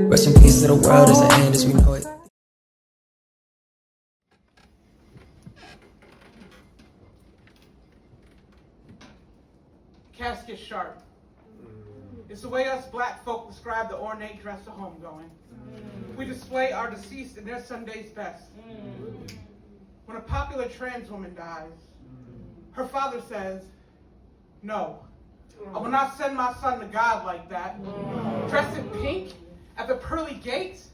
Rest in peace to the world as it ends as we know it. Casket sharp. It's the way us black folk describe the ornate dress of homegoing. We display our deceased in their Sunday's best. When a popular trans woman dies, her father says, "No, I will not send my son to God like that." Dressed in pink at the pearly gates,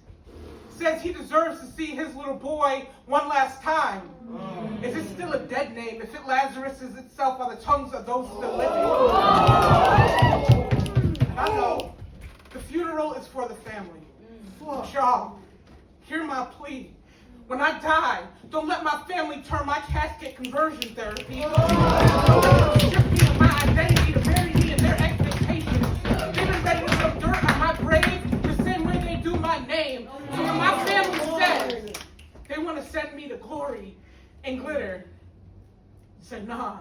says he deserves to see his little boy one last time. Is it still a dead name if it Lazaruses itself on the tongues of those still living? And I know the funeral is for the family. But y'all, hear my plea. When I die, don't let my family turn my casket conversion therapy. Strip me of my identity to bury me in their expectations. They've been ready to throw dirt on my grave the same way they do my name. So when my family says they want to send me to glory and glitter, I said, nah,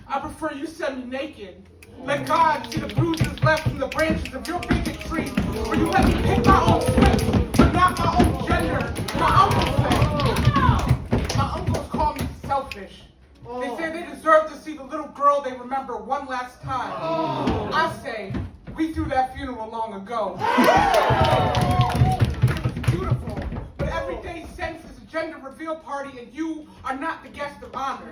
I prefer you send me naked. Let God see the bruises left from the branches of your bigotry, where you let me pick my own sex, but not my own gender. My uncles call me selfish. They say they deserve to see the little girl they remember one last time. I say, we threw that funeral long ago. It's beautiful, but everyday sense is a gender reveal party and you are not the guest of honor.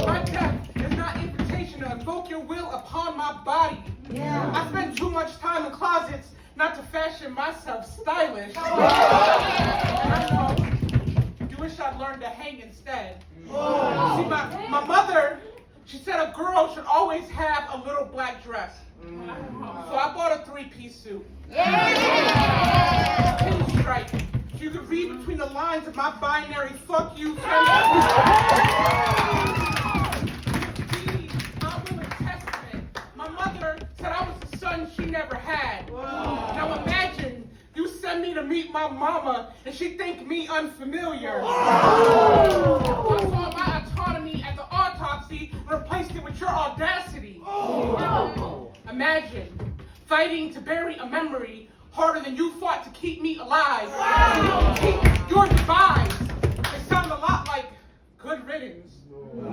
My death is not invitation to invoke your will upon my body. I spend too much time in closets not to fashion myself stylish. I know you wish I'd learned to hang instead. See, my mother, she said a girl should always have a little black dress. So I bought a 3-piece suit. Pinstripe. So you could read between the lines of my binary fuck you. My mother said I was the son she never had. Now imagine you send me to meet my mama and she think me unfamiliar. I saw my autonomy at the autopsy and replaced it with your audacity. Imagine fighting to bury a memory harder than you fought to keep me alive. Keep your demise. It sounds a lot like good riddance.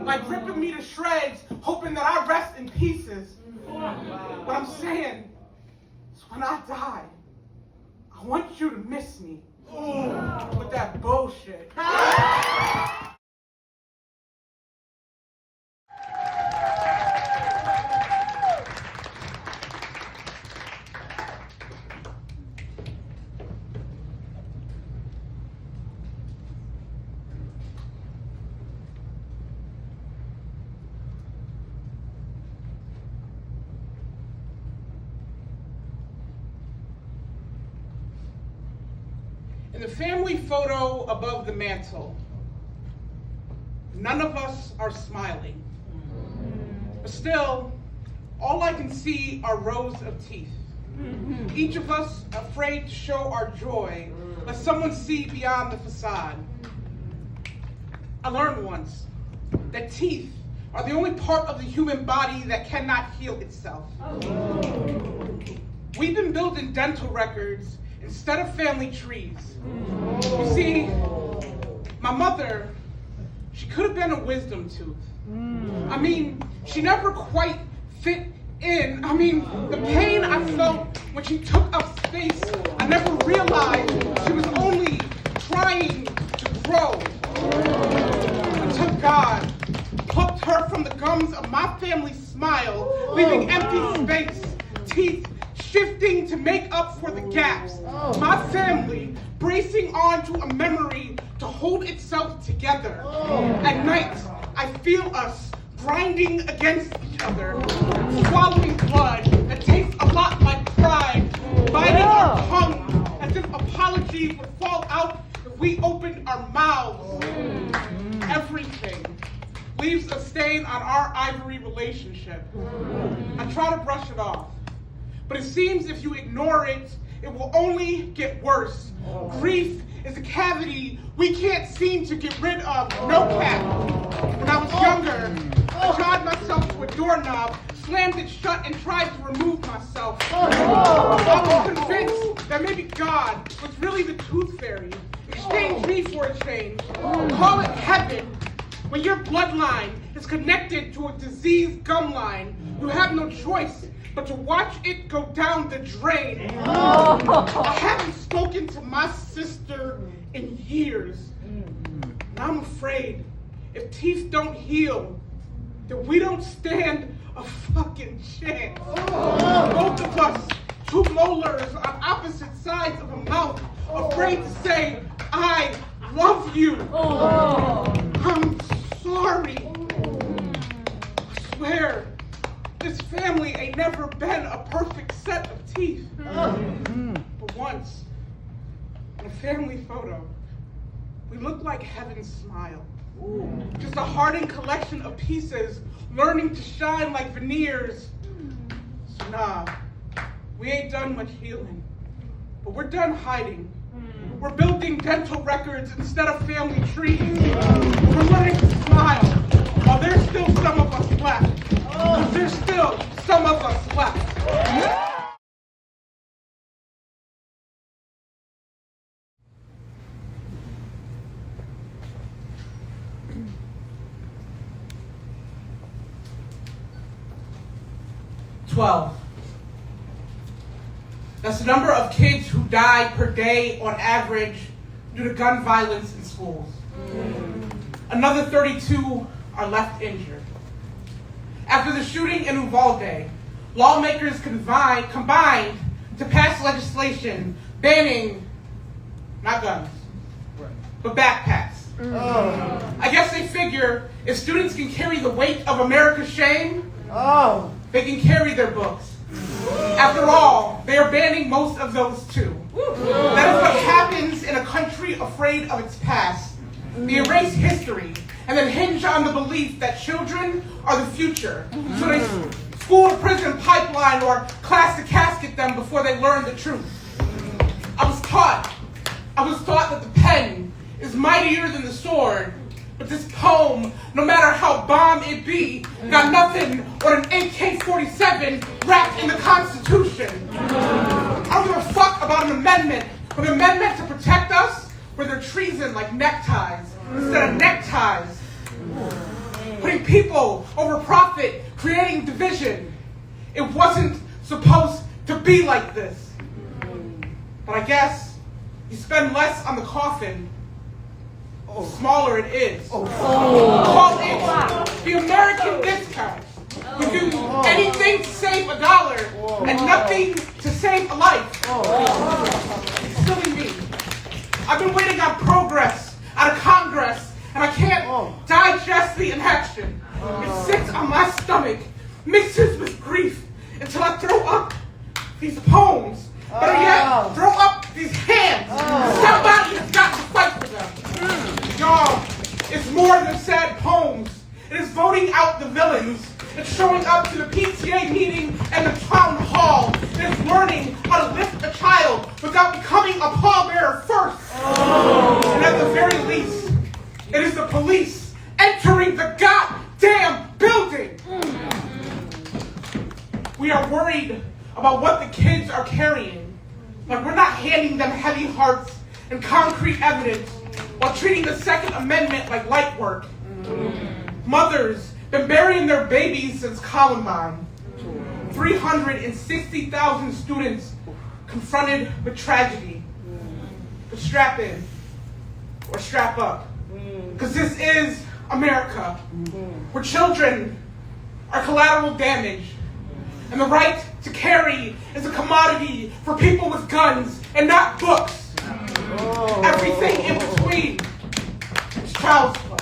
Like ripping me to shreds, hoping that I rest in pieces. What I'm saying is when I die, I want you to miss me with that bullshit. In the family photo above the mantle, none of us are smiling. But still, all I can see are rows of teeth. Each of us afraid to show our joy, let someone see beyond the facade. I learned once that teeth are the only part of the human body that cannot heal itself. We've been building dental records instead of family trees. You see, my mother, she could have been a wisdom tooth. I mean, she never quite fit in. I mean, the pain I felt when she took up space, I never realized she was only trying to grow. Until God plucked her from the gums of my family's smile, leaving empty space, teeth shifting to make up for the gaps. My family bracing onto a memory to hold itself together. At night, I feel us grinding against each other, swallowing blood that tastes a lot like pride, biting our tongue as if apologies would fall out if we opened our mouths. Everything leaves a stain on our ivory relationship. I try to brush it off, but it seems if you ignore it, it will only get worse. Grief is a cavity we can't seem to get rid of. No cap. When I was younger, I tied myself to a doorknob, slammed it shut, and tried to remove myself. I was convinced that maybe God was really the tooth fairy. Exchange me for a change. Call it heaven. When your bloodline is connected to a diseased gum line, you have no choice but to watch it go down the drain. I haven't spoken to my sister in years. And I'm afraid if teeth don't heal, then we don't stand a fucking chance. Both of us, two molars on opposite sides of a mouth, afraid to say, I love you. I'm sorry. I swear, this family ain't never been a perfect set of teeth. But once, in a family photo, we look like heaven smile. Just a hardened collection of pieces learning to shine like veneers. So nah, we ain't done much healing, but we're done hiding. We're building dental records instead of family trees. We're learning to smile while there's still some of us left. There's still some of us left. 12. That's the number of kids who die per day on average due to gun violence in schools. Another 32 are left injured. After the shooting in Uvalde, lawmakers combined to pass legislation banning, not guns, but backpacks. I guess they figure if students can carry the weight of America's shame, they can carry their books. After all, they are banning most of those too. That is what happens in a country afraid of its past. They erase history and then hinge on the belief that children are the future. So they school to prison pipeline or class to casket them before they learn the truth. I was taught that the pen is mightier than the sword. But this poem, no matter how bomb it be, got nothing but an AK-47 wrapped in the Constitution. I don't give a fuck about an amendment, but an amendment to protect us where they're treason like neckties instead of neckties. Putting people over profit, creating division. It wasn't supposed to be like this. But I guess you spend less on the coffin, the smaller it is. Call it the American discount. You do anything to save $1 and nothing to save a life. Silly me. I've been waiting on progress out of Congress, and I can't digest the inaction. It sits on my stomach, mixes with grief, until I throw up these poems. Better yet, throw up these hands. Somebody has got to fight for them. Y'all, it's more than sad poems. It is voting out the villains. It's showing up to the PTA meeting and the town hall. It is learning how to lift a child without becoming a pallbearer first. And at the very least, it is the police entering the goddamn building. We are worried about what the kids are carrying. Like we're not handing them heavy hearts and concrete evidence while treating the Second Amendment like light work. Mothers been burying their babies since Columbine. 360,000 students confronted with tragedy. But strap in or strap up. Because this is America, where children are collateral damage. And the right to carry is a commodity for people with guns and not books. Everything in between is child's play.